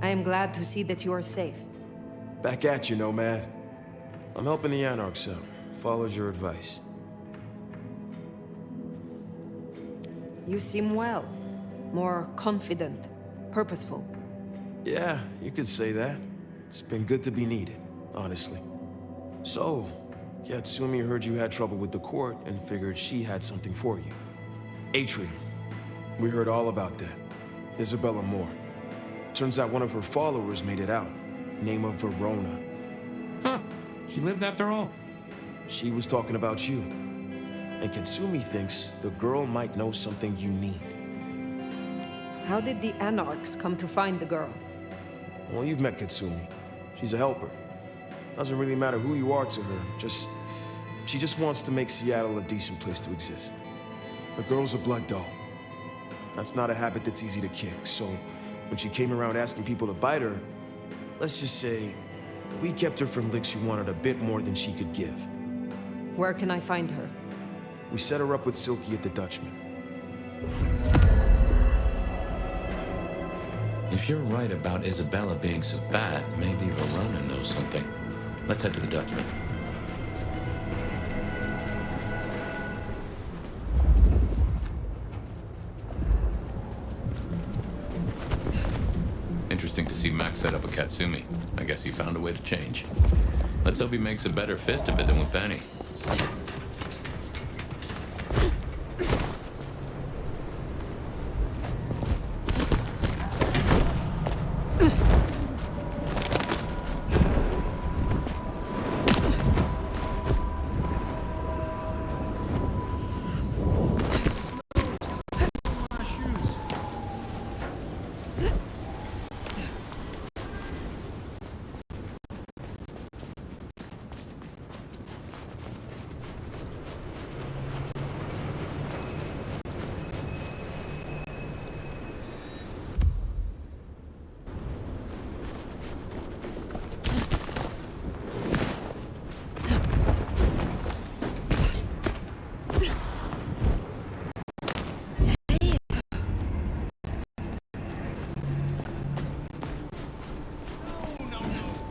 I am glad to see that you are safe. Back at you, Nomad. I'm helping the Anarchs out. Followed your advice. You seem well. More confident, purposeful. Yeah, you could say that. It's been good to be needed, honestly. So, Katsumi heard you had trouble with the court and figured she had something for you. Atrium. We heard all about that. Isabella Moore. Turns out one of her followers made it out. Name of Verona. Huh. She lived after all. She was talking about you. And Katsumi thinks the girl might know something you need. How did the Anarchs come to find the girl? Well, you've met Katsumi. She's a helper. Doesn't really matter who you are to her, she just wants to make Seattle a decent place to exist. The girl's a blood doll. That's not a habit that's easy to kick, so when she came around asking people to bite her, let's just say, we kept her from licks who wanted a bit more than she could give. Where can I find her? We set her up with Silky at the Dutchman. If you're right about Isabella being so bad, maybe Verona knows something. Let's head to the Dutchman. Interesting to see Max set up a Katsumi. I guess he found a way to change. Let's hope he makes a better fist of it than with Penny.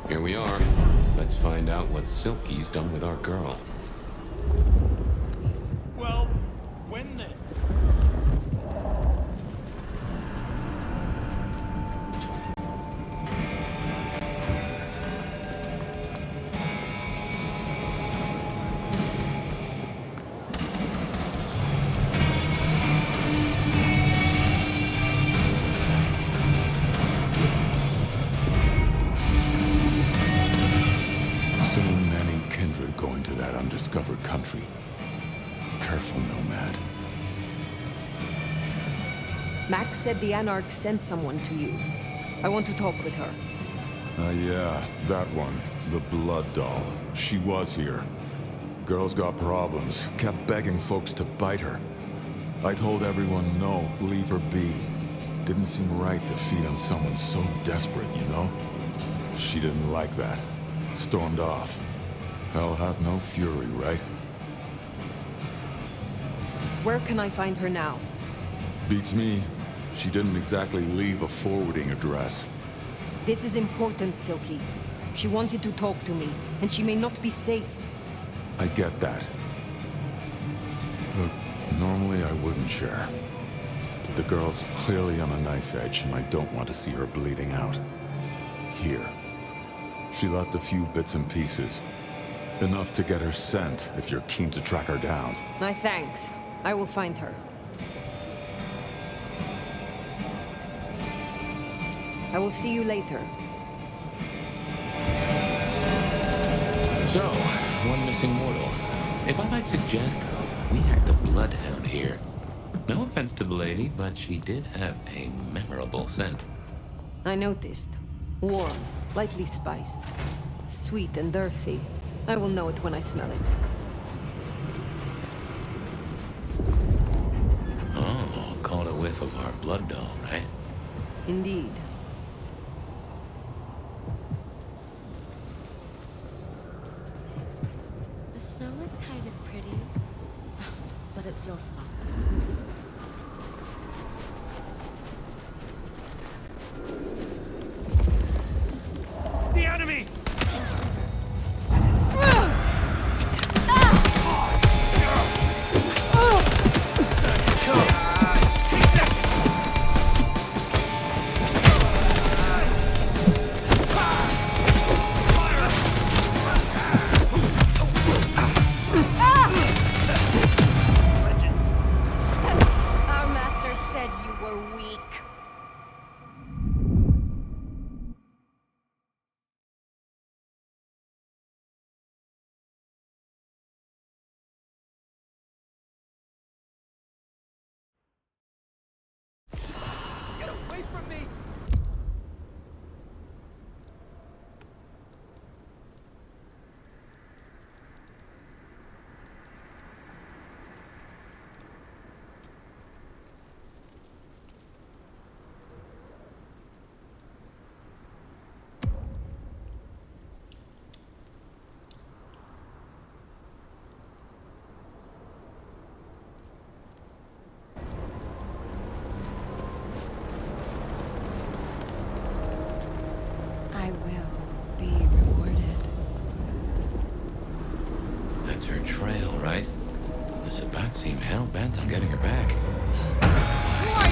Here we are. Let's find out what Silky's done with our girl. Well, when then? Undiscovered country. Careful, Nomad. Max said the Anarchs sent someone to you. I want to talk with her. Yeah, that one. The blood doll. She was here. Girl's got problems. Kept begging folks to bite her. I told everyone no, leave her be. Didn't seem right to feed on someone so desperate, you know? She didn't like that. Stormed off. Hell hath no fury, right? Where can I find her now? Beats me. She didn't exactly leave a forwarding address. This is important, Silky. She wanted to talk to me, and she may not be safe. I get that. Look, normally I wouldn't share. But the girl's clearly on a knife edge, and I don't want to see her bleeding out. Here. She left a few bits and pieces. Enough to get her sent, if you're keen to track her down. Thanks. I will find her. I will see you later. So, one missing mortal. If I might suggest, we had the Bloodhound here. No offense to the lady, but she did have a memorable scent. I noticed. Warm, lightly spiced. Sweet and earthy. I will know it when I smell it. Oh, caught a whiff of our blood doll, right? Indeed. The snow is kind of pretty, but it still sucks. seem hell-bent on getting her back. Who are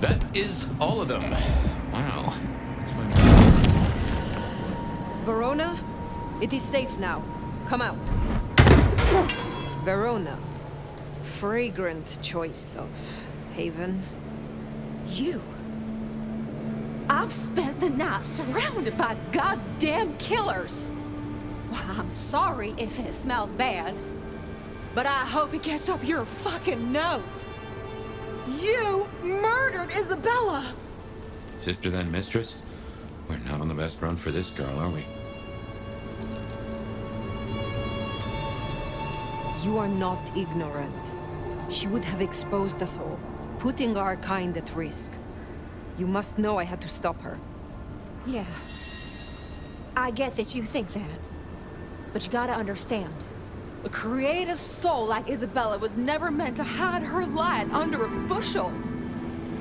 That is all of them. Wow. Verona, it is safe now. Come out. Verona. Fragrant choice of haven. you? I've spent the night surrounded by goddamn killers. Well, I'm sorry if it smells bad, but I hope it gets up your fucking nose. You murdered Isabella! Sister then mistress? We're not on the best run for this girl, are we? You are not ignorant. She would have exposed us all, putting our kind at risk. You must know I had to stop her. Yeah. I get that you think that. But you gotta understand. A creative soul like Isabella was never meant to hide her light under a bushel.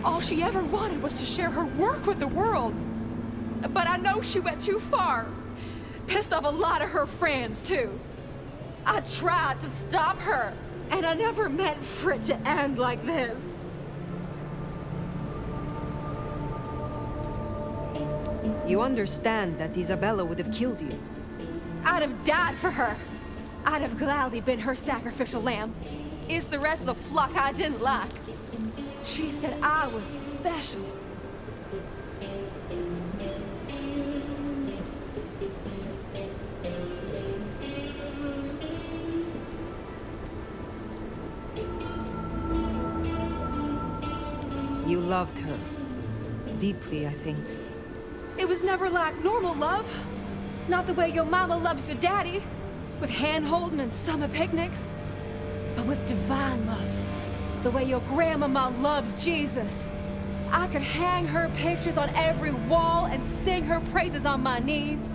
All she ever wanted was to share her work with the world. But I know she went too far. Pissed off a lot of her friends, too. I tried to stop her, and I never meant for it to end like this. You understand that Isabella would have killed you. I'd have died for her. I'd have gladly been her sacrificial lamb. It's the rest of the flock I didn't like. She said I was special. You loved her. Deeply, I think. It was never like normal love. Not the way your mama loves your daddy, with hand-holding and summer picnics. But with divine love, the way your grandmama loves Jesus. I could hang her pictures on every wall and sing her praises on my knees.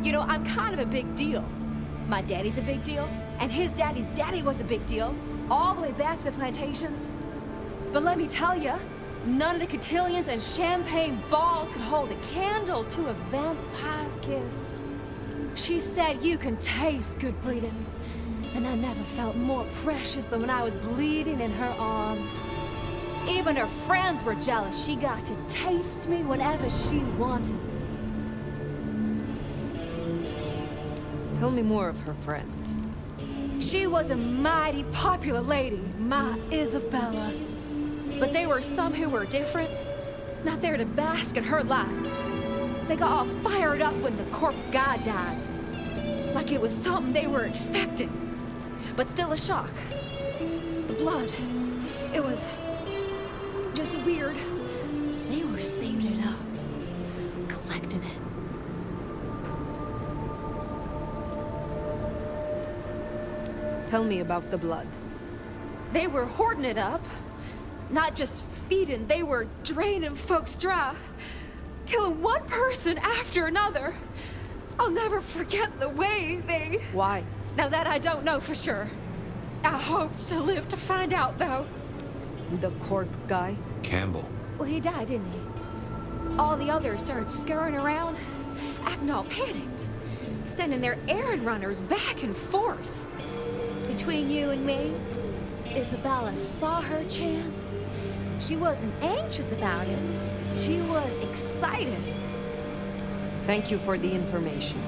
You know, I'm kind of a big deal. My daddy's a big deal, and his daddy's daddy was a big deal, all the way back to the plantations. But let me tell you, none of the cotillions and champagne balls could hold a candle to a vampire's kiss. She said you can taste good breeding, and I never felt more precious than when I was bleeding in her arms. Even her friends were jealous. She got to taste me whenever she wanted. Tell me more of her friends. She was a mighty popular lady, my Isabella. But there were some who were different, not there to bask in her light. They got all fired up when the corp guy died. Like it was something they were expecting, but still a shock. The blood, it was just weird. They were saving it up, collecting it. Tell me about the blood. They were hoarding it up. Not just feeding, they were draining folks dry. Killing one person after another. I'll never forget the way they... Why? Now that I don't know for sure. I hoped to live to find out, though. The cork guy? Campbell. Well, he died, didn't he? All the others started scurrying around, acting all panicked. Sending their errand runners back and forth. Between you and me, Isabella saw her chance. She wasn't anxious about it. She was excited. Thank you for the information.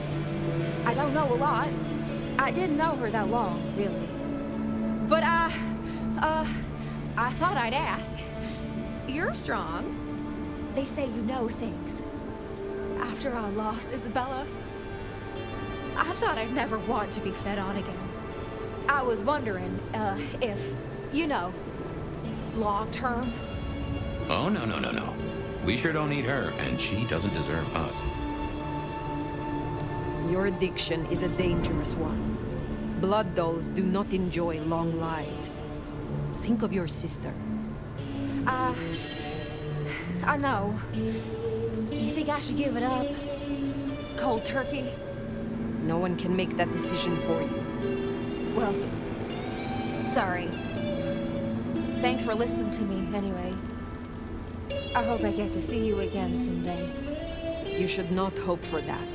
I don't know a lot. I didn't know her that long, really. But I thought I'd ask. You're strong. They say you know things. After I lost Isabella, I thought I'd never want to be fed on again. I was wondering, if, you know, long term. Oh, no, no, no, no. We sure don't need her, and she doesn't deserve us. Your addiction is a dangerous one. Blood dolls do not enjoy long lives. Think of your sister. I know. You think I should give it up? Cold turkey? No one can make that decision for you. Well, sorry. Thanks for listening to me, anyway. I hope I get to see you again someday. You should not hope for that.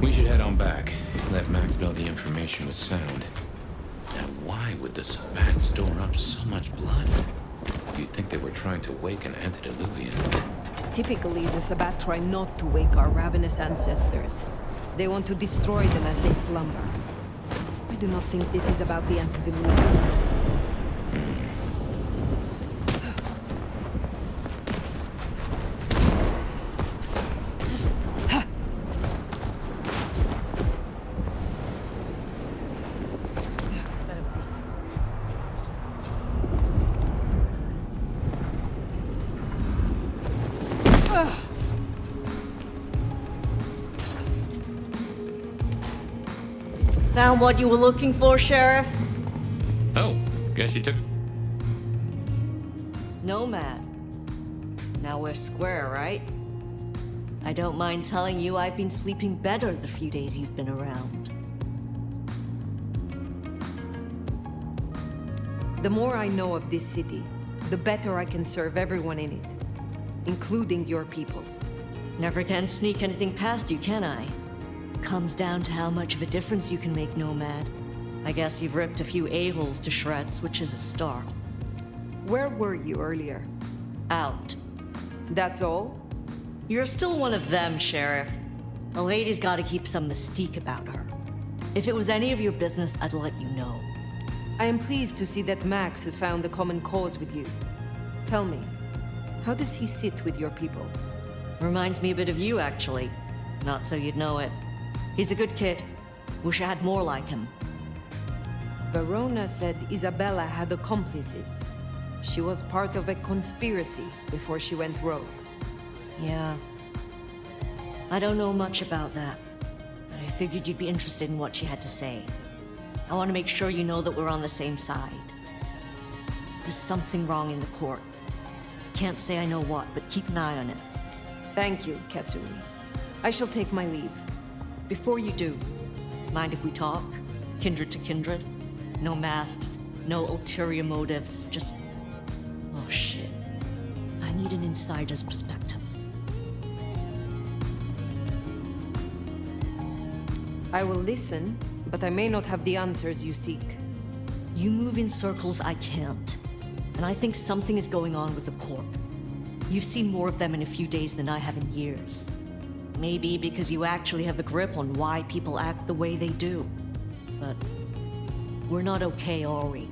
We should head on back. Let Max know the information was sound. Now, why would the Sabbat store up so much blood? You'd think they were trying to wake an antediluvian. Typically, the Sabbat try not to wake our ravenous ancestors. They want to destroy them as they slumber. I do not think this is about the antediluvians. Found what you were looking for, Sheriff? Oh, guess you took... Nomad. Now we're square, right? I don't mind telling you I've been sleeping better the few days you've been around. The more I know of this city, the better I can serve everyone in it, including your people. Never can sneak anything past you, can I? Comes down to how much of a difference you can make, Nomad. I guess you've ripped a few a-holes to shreds, which is a start. Where were you earlier? Out. That's all? You're still one of them, Sheriff. A lady's gotta keep some mystique about her. If it was any of your business, I'd let you know. I am pleased to see that Max has found a common cause with you. Tell me, how does he sit with your people? Reminds me a bit of you, actually. Not so you'd know it. He's a good kid. Wish I had more like him. Verona said Isabella had accomplices. She was part of a conspiracy before she went rogue. Yeah. I don't know much about that, but I figured you'd be interested in what she had to say. I want to make sure you know that we're on the same side. There's something wrong in the court. Can't say I know what, but keep an eye on it. Thank you, Katsumi. I shall take my leave. Before you do, mind if we talk? Kindred to kindred? No masks, no ulterior motives, just... Oh shit. I need an insider's perspective. I will listen, but I may not have the answers you seek. You move in circles I can't, and I think something is going on with the Corp. You've seen more of them in a few days than I have in years. Maybe because you actually have a grip on why people act the way they do. But we're not okay, are we?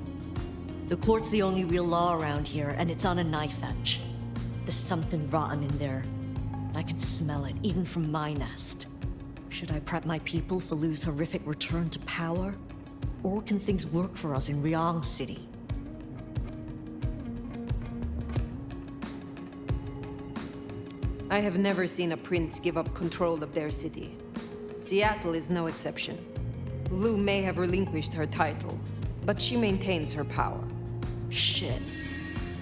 The court's the only real law around here, and it's on a knife edge. There's something rotten in there. I can smell it, even from my nest. Should I prep my people for Lu's horrific return to power? Or can things work for us in Ryong City? I have never seen a prince give up control of their city. Seattle is no exception. Lu may have relinquished her title, but she maintains her power. Shit.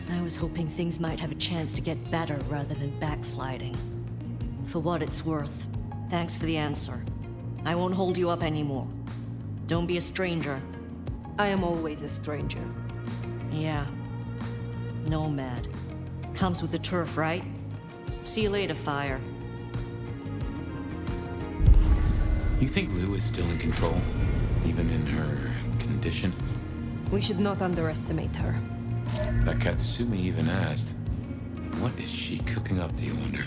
I was hoping things might have a chance to get better rather than backsliding. For what it's worth, thanks for the answer. I won't hold you up anymore. Don't be a stranger. I am always a stranger. Yeah. Nomad. Comes with the turf, right? See you later, Fire. You think Lu is still in control? Even in her condition? We should not underestimate her. That Katsumi even asked, what is she cooking up, do you wonder?